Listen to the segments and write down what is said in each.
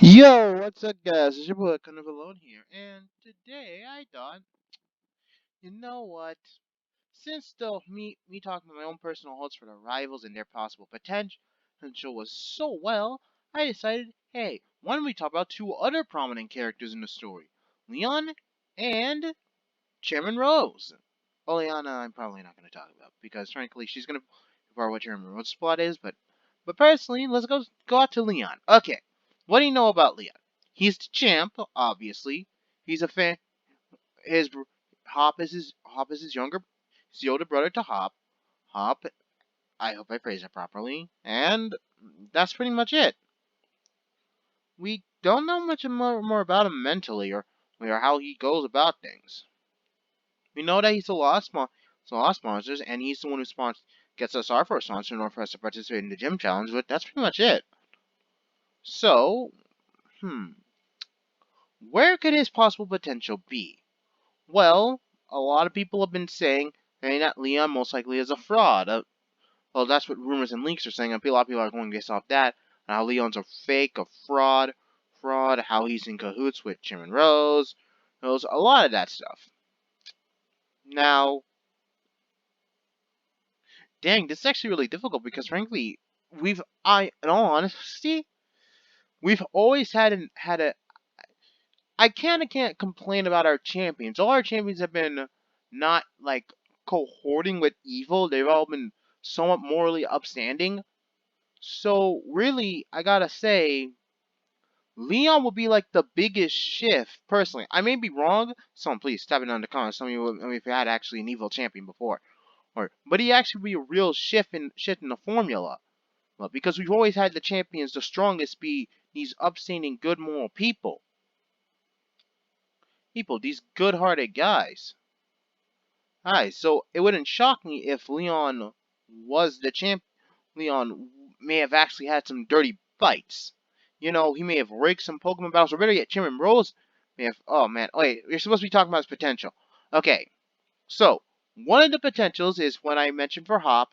Yo, what's up, guys? It's your boy, kind of alone here, and today I thought, you know what? Since me talking about my own personal hopes for the rivals and their possible potential was so well, I decided, hey, why don't we talk about two other prominent characters in the story, Leon and Chairman Rose. Oleana, I'm probably not going to talk about because, frankly, she's going to far what Chairman Rose's plot is. But personally, let's go out to Leon. Okay, what do you know about Leon? He's the champ, obviously. He's a fan. His Hop is his older brother to Hop. Hop. I hope I phrased it properly. And that's pretty much it. We don't know much more about him mentally or how he goes about things. We know that he's a lot of sponsors, and he's the one who gets us our first sponsor in order for us to participate in the gym challenge. But that's pretty much it. So, hmm, where could his possible potential be? Well, a lot of people have been saying that Leon most likely is a fraud. Well, that's what rumors and leaks are saying. A lot of people are going based off that, and how Leon's a fake, a fraud, how he's in cahoots with Chairman Rose, a lot of that stuff. Now, dang, this is actually really difficult because, frankly, in all honesty, we've always had a. I can't complain about our champions. All our champions have been not like cohorting with evil. They've all been somewhat morally upstanding. So really, I gotta say, Leon will be like the biggest shift. Personally, I may be wrong. Someone please stop it down in the comments. Tell me if you had actually an evil champion before, but he actually be a real shift in the formula. Well, because we've always had the champions, the strongest, be these upstanding, good moral these good-hearted guys. Hi, so it wouldn't shock me if Leon was the champ. Leon may have actually had some dirty fights. You know, he may have rigged some Pokemon battles, or better yet, Chairman Rose may have. Oh man, wait, you're supposed to be talking about his potential. Okay, so one of the potentials is when I mentioned for our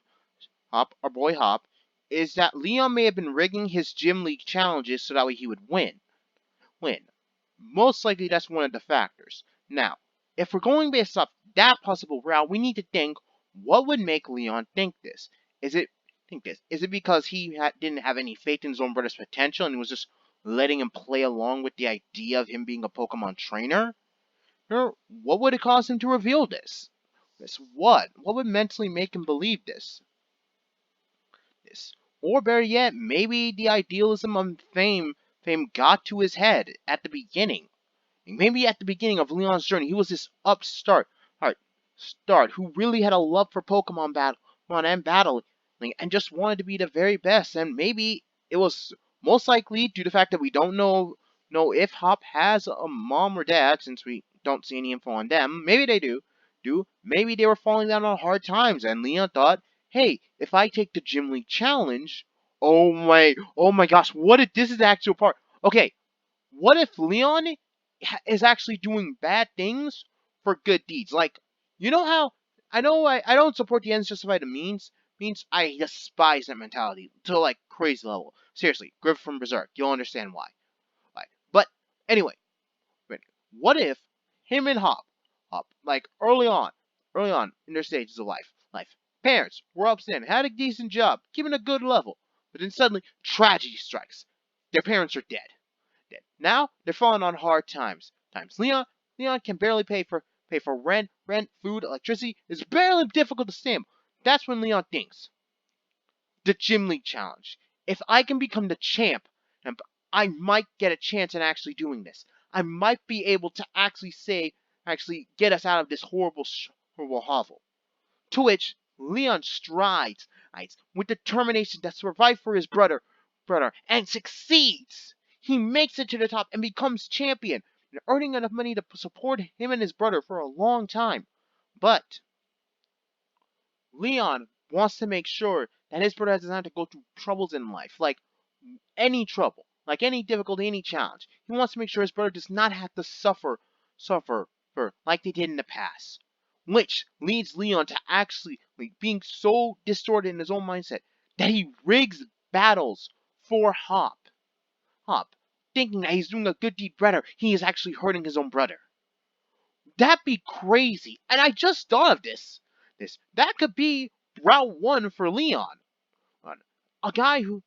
boy Hop, is that Leon may have been rigging his gym league challenges so that way he would win. Most likely that's one of the factors. Now, if we're going based off that possible route, we need to think what would make Leon think this. Is it Is it because didn't have any faith in his own brother's potential and was just letting him play along with the idea of him being a Pokemon trainer? Or what would it cause him to reveal this? What would mentally make him believe this? Or better yet, maybe the idealism of fame got to his head at the beginning. Maybe at the beginning of Leon's journey, he was this start who really had a love for Pokemon and battling, and just wanted to be the very best. And maybe it was most likely due to the fact that we don't know if Hop has a mom or dad, since we don't see any info on them. Maybe they do. Maybe they were falling down on hard times, and Leon thought, hey, if I take the Gym League challenge, oh my gosh, what if this is the actual part? Okay, what if Leon is actually doing bad things for good deeds? Like, you know how I don't support the ends justify the means I despise that mentality to like crazy level. Seriously, Griff from Berserk, you'll understand why. But anyway, what if him and Hop, like early on in their stages of life, parents were upstanding, had a decent job, keeping a good level, but then suddenly tragedy strikes. Their parents are dead. Now they're falling on hard times. Leon can barely pay for rent, food, electricity. It's barely difficult to stand. That's when Leon thinks the Gym League challenge. If I can become the champ, I might get a chance in actually doing this. I might be able to actually get us out of this horrible hovel. To which Leon strides with determination to survive for his brother, and succeeds. He makes it to the top and becomes champion, earning enough money to support him and his brother for a long time. But Leon wants to make sure that his brother doesn't have to go through troubles in life, like any trouble, like any difficulty, any challenge. He wants to make sure his brother does not have to suffer for like they did in the past. Which leads Leon to actually being so distorted in his own mindset that he rigs battles for Hop. thinking that he's doing a good deed better, he is actually hurting his own brother. That'd be crazy. And I just thought of this. That could be Route 1 for Leon. A guy who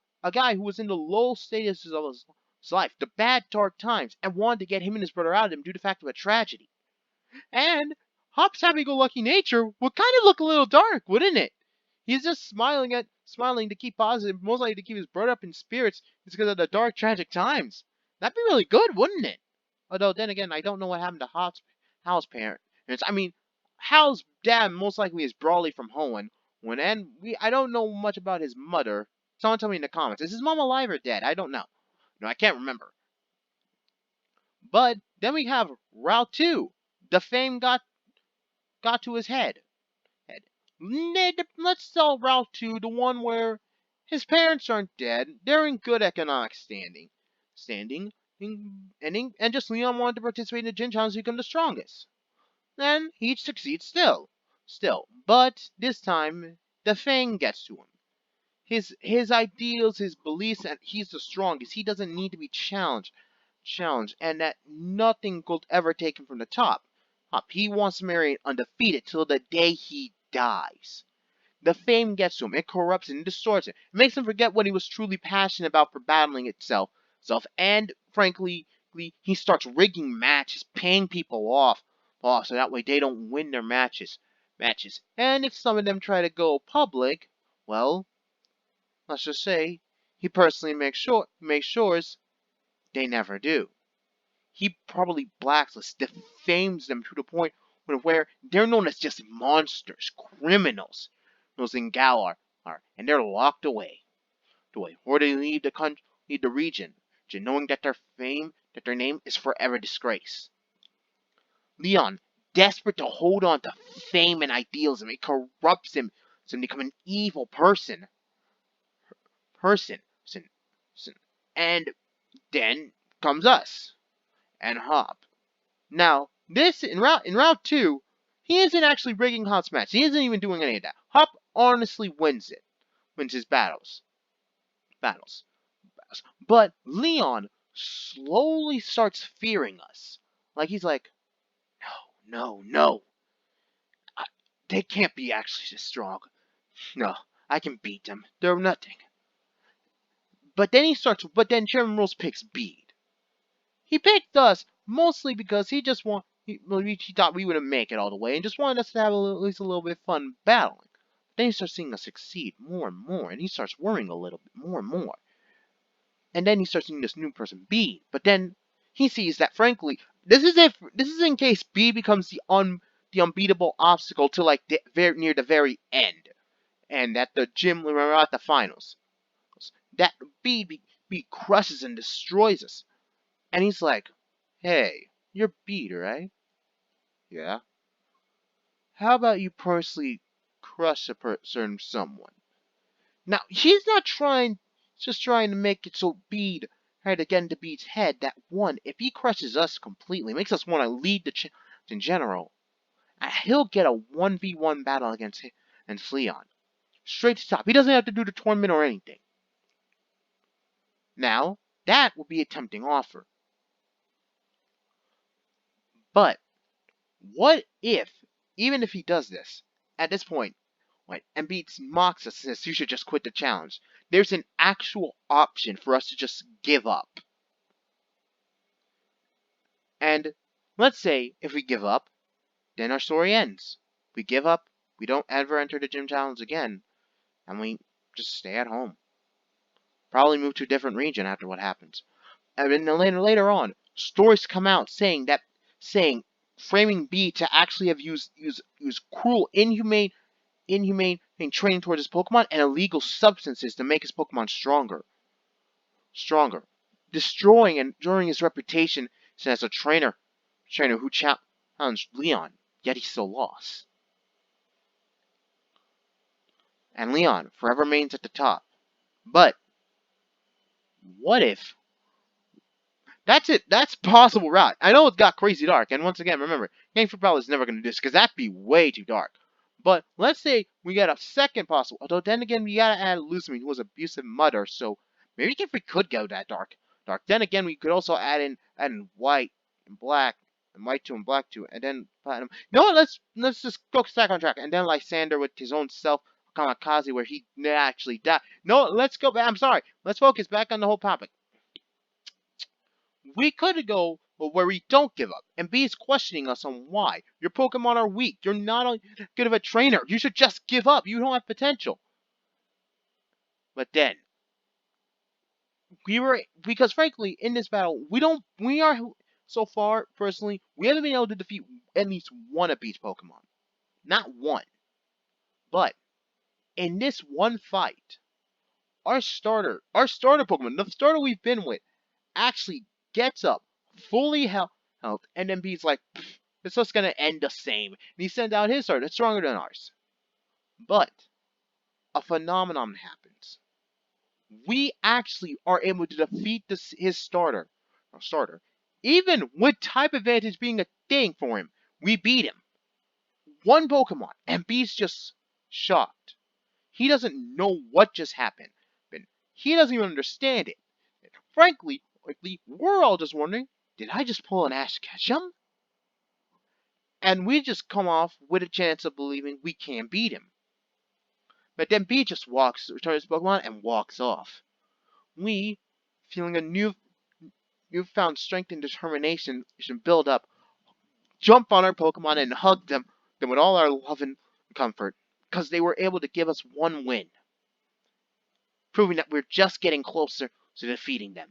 was in the low status of his life, the bad dark times, and wanted to get him and his brother out of them due to the fact of a tragedy. And Hop's happy-go-lucky nature would kind of look a little dark, wouldn't it? He's just smiling to keep positive, most likely to keep his brother up in spirits is because of the dark, tragic times. That'd be really good, wouldn't it? Although then again, I don't know what happened to Hal's parents. I mean, Hal's dad most likely is Brawley from Hoenn. I don't know much about his mother. Someone tell me in the comments. Is his mom alive or dead? I don't know. No, I can't remember. But then we have Route 2. The fame got to his head. Let's tell Route 2, the one where his parents aren't dead, they're in good economic standing, and just Leon wanted to participate in the gym challenge to become the strongest. Then he succeeds still, but this time the Fang gets to him. His ideals, his beliefs that he's the strongest, he doesn't need to be challenged, and that nothing could ever take him from the top. He wants to remain undefeated till the day he dies. The fame gets to him, it corrupts him, it distorts him. It makes him forget what he was truly passionate about for battling itself. And frankly, he starts rigging matches, paying people off, so that way they don't win their matches. And if some of them try to go public, well, let's just say he personally makes sure they never do. He probably blacklists, defames them to the point where they're known as just monsters, criminals. Those in Galar are, and they're locked away. Or they leave the region, knowing that their name is forever disgraced. Leon, desperate to hold on to fame and idealism, it corrupts him to become an evil person. And then comes us and Hop. Now, this in route 2, he isn't actually rigging Hop's match. He isn't even doing any of that. Hop honestly wins his battles. But Leon slowly starts fearing us. Like he's like, no. They can't be actually this strong. No, I can beat them. They're nothing. But then Chairman Rules picks Bede. He picked us mostly because he thought we wouldn't make it all the way and just wanted us to have at least a little bit of fun battling. Then he starts seeing us succeed more and more, and he starts worrying a little bit more and more. And then he starts seeing this new person, Bede. But then he sees that, frankly, this is in case Bede becomes the unbeatable obstacle to like near the very end, and at the gym when we're at the finals, that Bede crushes and destroys us. And he's like, hey, you're Bede, right? Yeah. How about you personally crush a certain someone? Now, he's just trying to make it so Bede had to get into Bede's head that one, if he crushes us completely, makes us want to lead the challenge in general, he'll get a 1v1 battle against Leon. Straight to top. He doesn't have to do the tournament or anything. Now, that would be a tempting offer. But what if, even if he does this, at this point, and Beats mocks us and says you should just quit the challenge, there's an actual option for us to just give up. And let's say if we give up, then our story ends. We give up, we don't ever enter the gym challenge again, and we just stay at home. Probably move to a different region after what happens. And then later on, stories come out saying framing B to actually have used cruel, inhumane training towards his Pokemon and illegal substances to make his Pokemon stronger, destroying and destroying his reputation as a trainer who challenged Leon, yet he still lost. And Leon forever remains at the top. But what if? That's it. That's possible route. I know it got crazy dark, and once again, remember, Game for Battle is never going to do this because that'd be way too dark. But let's say we get a second possible. Although then again, we gotta add Lusamine, who was an abusive mother, so maybe if we could go that dark. dark. Then again, we could also add in white and black and white 2 and black 2, and then platinum. You know what? Let's just go back on track. And then Lysander with his own self kamikaze, where he actually died. No, let's go back. I'm sorry. Let's focus back on the whole topic. We could go where we don't give up, and B is questioning us on why. Your Pokemon are weak. You're not good of a trainer. You should just give up. You don't have potential. But then, because frankly, in this battle, we are, so far, personally, we haven't been able to defeat at least one of these Pokemon. Not one. But, in this one fight, our starter Pokemon, the starter we've been with, actually gets up, fully health, and then B's like, it's just gonna end the same. And he sends out his starter, that's stronger than ours. But, a phenomenon happens. We actually are able to defeat his starter, even with type advantage being a thing for him. We beat him. One Pokemon, and B's just shocked. He doesn't know what just happened. He doesn't even understand it. And frankly, we're all just wondering, did I just pull an Ash Ketchum? And we just come off with a chance of believing we can't beat him. But then B just returns his Pokemon and walks off. We, feeling a newfound strength and determination should build up, jump on our Pokemon and hug them with all our love and comfort, because they were able to give us one win, proving that we're just getting closer to defeating them.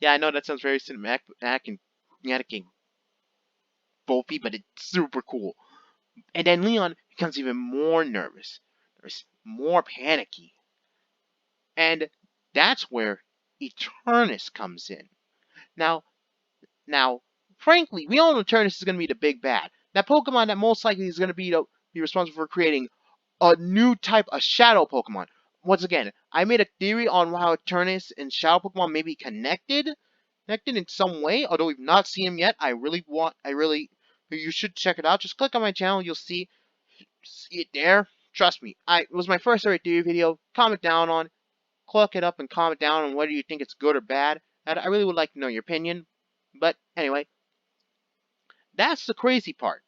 Yeah, I know that sounds very cinematic and bulky, but it's super cool. And then Leon becomes even more nervous, more panicky. And that's where Eternus comes in. Now, frankly, we all know Eternus is going to be the big bad. That Pokemon that most likely is going to be responsible for creating a new type of Shadow Pokemon. Once again, I made a theory on how Eternus and Shadow Pokemon may be connected in some way. Although we've not seen him yet, you should check it out. Just click on my channel, you'll see it there. Trust me, it was my first ever theory video. Comment down on, click it up and comment down on whether you think it's good or bad. And I really would like to know your opinion. But anyway, that's the crazy part.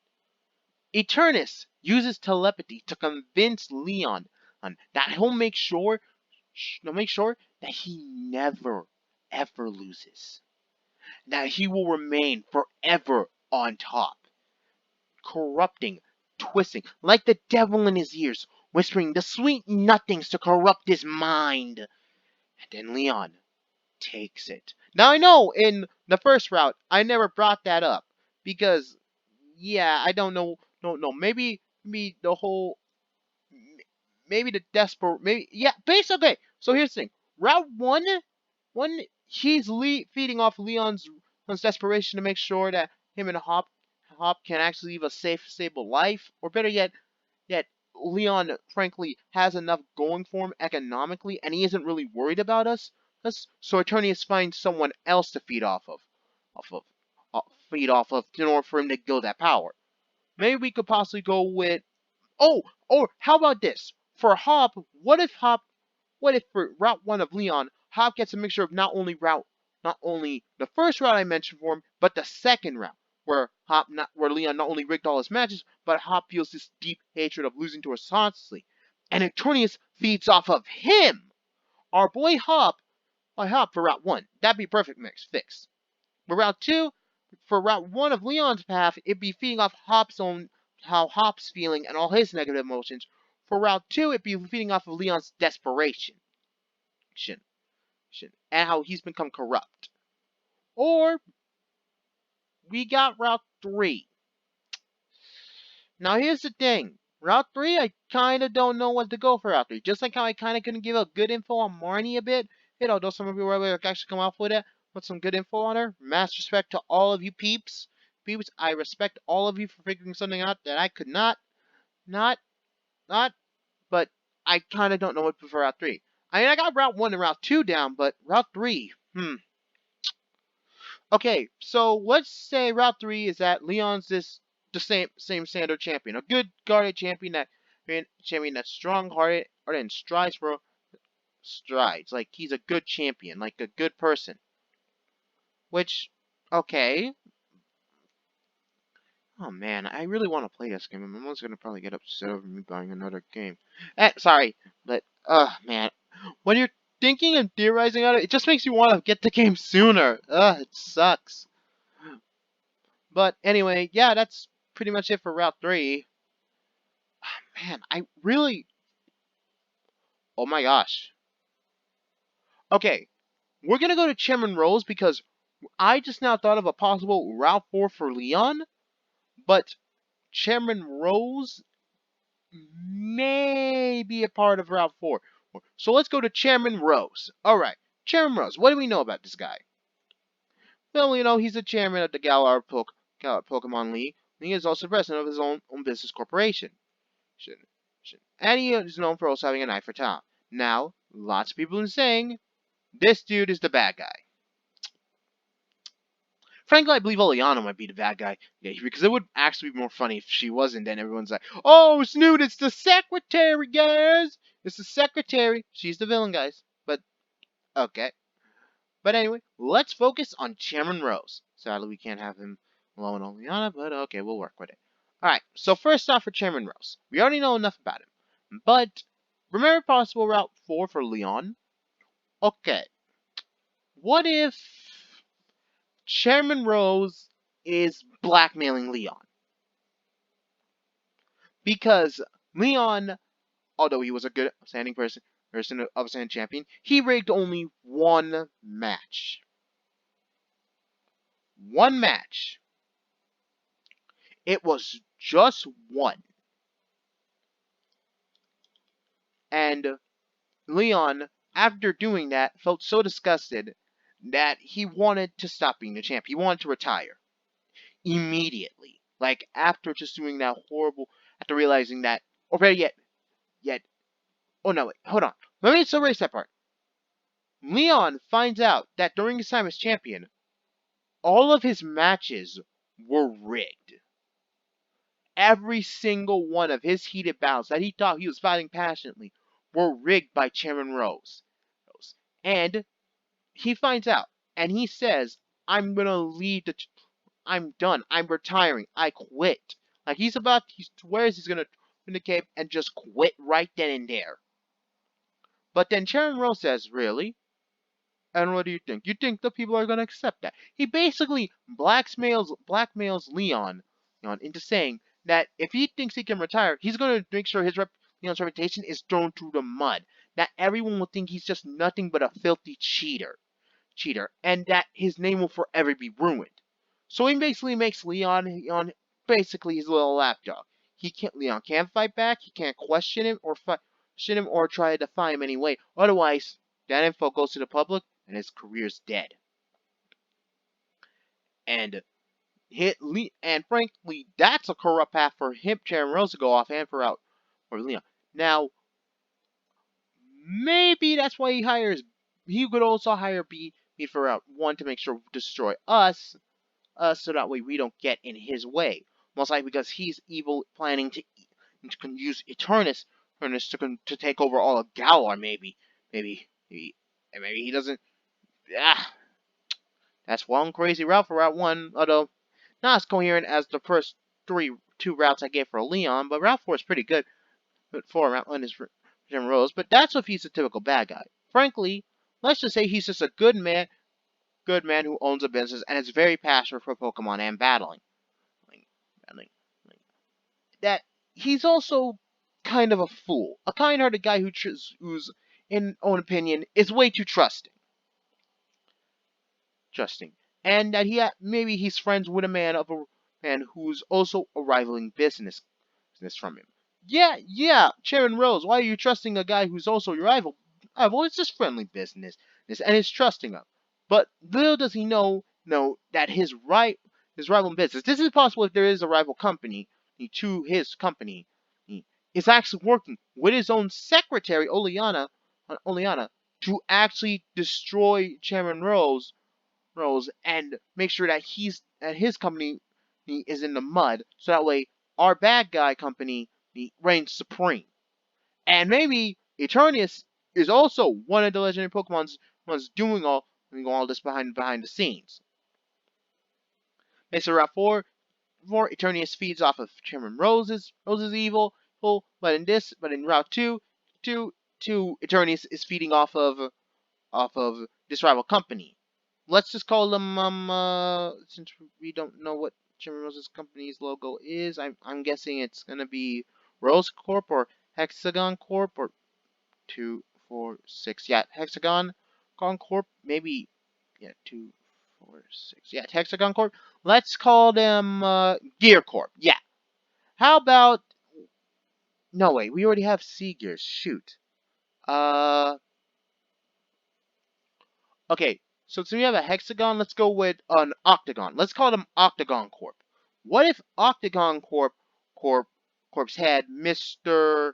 Eternus uses telepathy to convince Leon that he'll make sure that he never, ever loses. That he will remain forever on top. Corrupting, twisting, like the devil in his ears, whispering the sweet nothings to corrupt his mind. And then Leon takes it. Now I know in the first route I never brought that up because yeah, I don't know, no, maybe the whole, maybe the desperate, maybe yeah, basically. Okay, so here's the thing: Route one, he's feeding off Leon's desperation to make sure that him and Hop can actually live a safe, stable life, or better yet, Leon frankly has enough going for him economically, and he isn't really worried about us. So Eternius finds someone else to off of, feed off of, in order for him to go that power. Maybe we could possibly go with, or how about this? For Hop, what if for Route 1 of Leon, Hop gets a mixture of not only the first route I mentioned for him, but the second route, where Leon not only rigged all his matches, but Hop feels this deep hatred of losing to us constantly. And Eternius feeds off of him! Our boy Hop, for Route 1. That'd be a perfect fix. But Route 2, for Route 1 of Leon's path, it'd be feeding off how Hop's feeling and all his negative emotions. For Route 2, it'd be feeding off of Leon's desperation. And how he's become corrupt. Or, we got Route 3. Now here's the thing. Route 3, I kinda don't know what to go for Route 3. Just like how I kinda couldn't give out good info on Marnie a bit. Though some of you were able to actually come up with it. With some good info on her. Mass respect to all of you peeps. I respect all of you for figuring something out that I could not, but I kinda don't know what to for Route 3. I mean, I got Route 1 and Route 2 down, but Route 3, Okay, so let's say Route 3 is that Leon's the same standard champion. A good guarded champion that's strong hearted and strives for strides. Like he's a good champion, like a good person. Which, okay. Oh man, I really want to play this game. I'm almost gonna probably get upset over me buying another game. Sorry, but man, when you're thinking and theorizing on it, it just makes you want to get the game sooner. It sucks. But anyway, yeah, that's pretty much it for Route 3. Man, I really. Oh my gosh. Okay, we're gonna go to Chairman Rose because I just now thought of a possible Route 4 for Leon, but Chairman Rose may be a part of Route 4. So let's go to Chairman Rose. Alright, Chairman Rose, what do we know about this guy? Well, he's the chairman of the Galar Pokemon League. He is also president of his own business corporation. And he is known for also having an eye for talent. Now, lots of people are saying this dude is the bad guy. Frankly, I believe Oleana might be the bad guy. Yeah, because it would actually be more funny if she wasn't. Then everyone's like, "Oh, Snoot, it's the secretary, guys! It's the secretary. She's the villain, guys." But okay. But anyway, let's focus on Chairman Rose. Sadly, we can't have him alone on Oleana, but okay, we'll work with it. Alright, so first off for Chairman Rose. We already know enough about him. But remember possible Route 4 for Leon? Okay. What if Chairman Rose is blackmailing Leon? Because Leon, although he was a good standing person of a standing champion, he rigged only one match. One match. It was just one. And Leon, after doing that, felt so disgusted that he wanted to stop being the champ. He wanted to retire immediately. Like after just doing that horrible, after realizing that, or better yet, oh no, wait, hold on. Let me just erase that part. Leon finds out that during his time as champion, all of his matches were rigged. Every single one of his heated battles that he thought he was fighting passionately were rigged by Chairman Rose. And he finds out, and he says, I'm gonna leave I'm done. I'm retiring. I quit. Like he swears he's gonna win the cape and just quit right then and there. But then Chairman Rose says, really? And what do you think? You think the people are going to accept that? He basically blackmails Leon into saying that if he thinks he can retire, he's going to make sure Leon's reputation is thrown through the mud. That everyone will think he's just nothing but a filthy cheater, and that his name will forever be ruined. So he basically makes Leon basically his little lapdog. Leon can't fight back. He can't question him or try to defy him anyway. Otherwise, that info goes to the public and his career's dead. And frankly, that's a corrupt path for him, Chairman Rose, to go off and for Leon. Now, maybe that's why he could also hire B for Route 1 to make sure to destroy us, so that way we don't get in his way. Most likely because he's evil, planning to use Eternus to take over all of Galar, maybe he doesn't. Ah, that's one crazy route for Route 1, although not as coherent as the first two routes I gave for Leon, but Route 4 is pretty good. But 4 Route 1 is for Jim Rose, but that's if he's a typical bad guy. Frankly, let's just say he's just a good man who owns a business and is very passionate for Pokemon and battling. That he's also kind of a fool, a kind-hearted guy who's, in own opinion, is way too trusting. And that maybe he's friends with a man who's also a rivaling business from him. Yeah, Chairman Rose, why are you trusting a guy who's also your rival? Well, it's just friendly business, and it's trusting him. But little does he know that his rival business. This is possible if there is a rival company to his company. Is actually working with his own secretary, Oleana, to actually destroy Chairman Rose and make sure that his company is in the mud, so that way our bad guy company reigns supreme. And maybe Eternius is also one of the legendary Pokemon's ones doing all this behind the scenes. Next Route 4, Eternius feeds off of Chairman Rose's but in Route 2, Eternius is feeding off of this rival company. Let's just call them since we don't know what Chairman Rose's company's logo is. I'm guessing it's gonna be Rose Corp or Hexagon Corp or 246. Yeah, Hexagon Corp. Maybe yeah, 246. Yeah, Hexagon Corp. Let's call them Gear Corp. Yeah. How about no wait, we already have Sea Gears. Shoot. Uh okay. So since we have a hexagon, let's go with an octagon. Let's call them Octagon Corp. What if Octagon Corp Corp's had Mr.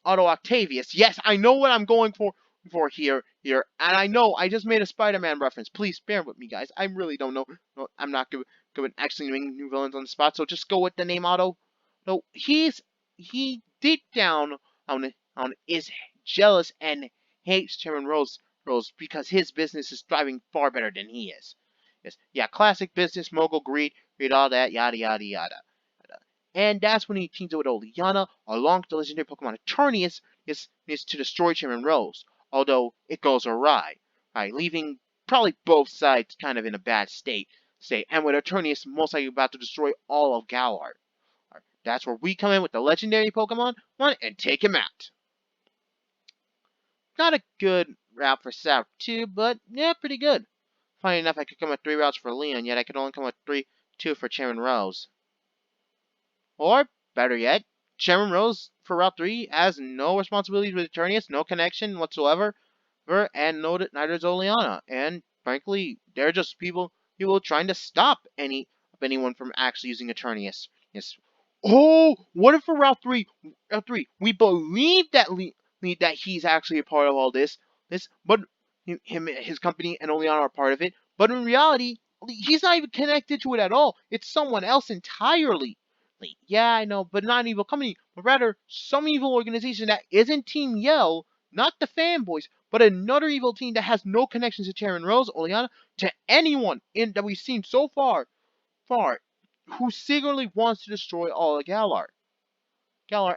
Otto Octavius. Yes, I know what I'm going for here, and I know I just made a Spider-Man reference. Please bear with me, guys. I really don't know. No, I'm not good at actually naming new villains on the spot, so just go with the name Otto. No, he deep down is jealous and hates Chairman Rose because his business is thriving far better than he is. Yes, yeah, classic business mogul greed, all that, yada yada yada. And that's when he teams up with Oleana, along with the legendary Pokemon Eternius, is to destroy Chairman Rose. Although it goes awry, right, leaving probably both sides kind of in a bad state, and with Eternius most likely about to destroy all of Galar. Right, that's where we come in with the legendary Pokemon one and take him out. Not a good route for South 2, but yeah, pretty good. Funny enough, I could come with 3 routes for Leon, yet I could only come with 2 for Chairman Rose. Or, better yet, Chairman Rose for Route 3 has no responsibilities with Eternius, no connection whatsoever, and neither does Oleana. And frankly, they're just people trying to stop anyone from actually using Eternius. Yes. Oh, what if for Route 3, we believe that he's actually a part of all this, but his company and Oleana are part of it. But in reality, he's not even connected to it at all. It's someone else entirely. Yeah, I know, but not an evil company, but rather some evil organization that isn't Team Yell, not the fanboys, but another evil team that has no connections to Chairman Rose, Oleana, to anyone in that we've seen so far, who secretly wants to destroy all of Galar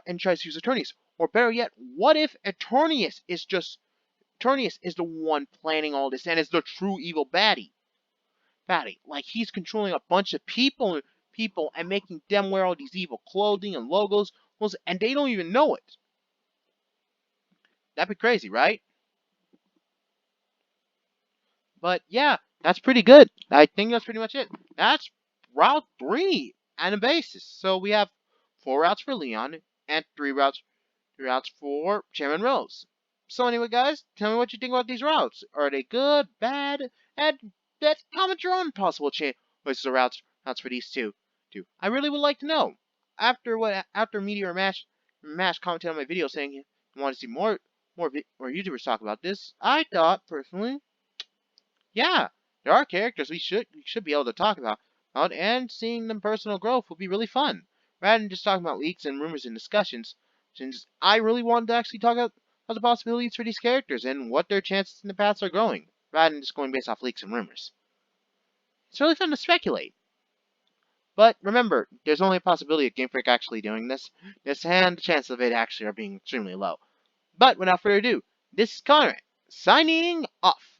and tries to use Eternius. Or better yet, what if Eternius is the one planning all this and is the true evil baddie? Like he's controlling a bunch of people and making them wear all these evil clothing and logos, and they don't even know it. That'd be crazy, right? But yeah, that's pretty good. I think that's pretty much it. That's Route 3 and a basis. So we have 4 routes for Leon and 3 routes for Chairman Rose. So anyway, guys, tell me what you think about these routes. Are they good, bad, and comment your own possible choices of routes for these two. I really would like to know. After Meteor Mash commented on my video saying he wanted to see more YouTubers talk about this, I thought personally, yeah, there are characters we should be able to talk about, and seeing them personal growth would be really fun, rather than just talking about leaks and rumors and discussions. Since I really wanted to actually talk about the possibilities for these characters and what their chances in the past are growing, rather than just going based off leaks and rumors. It's really fun to speculate. But remember, there's only a possibility of Game Freak actually doing this, and the chances of it actually are being extremely low. But without further ado, this is Conrad, signing off.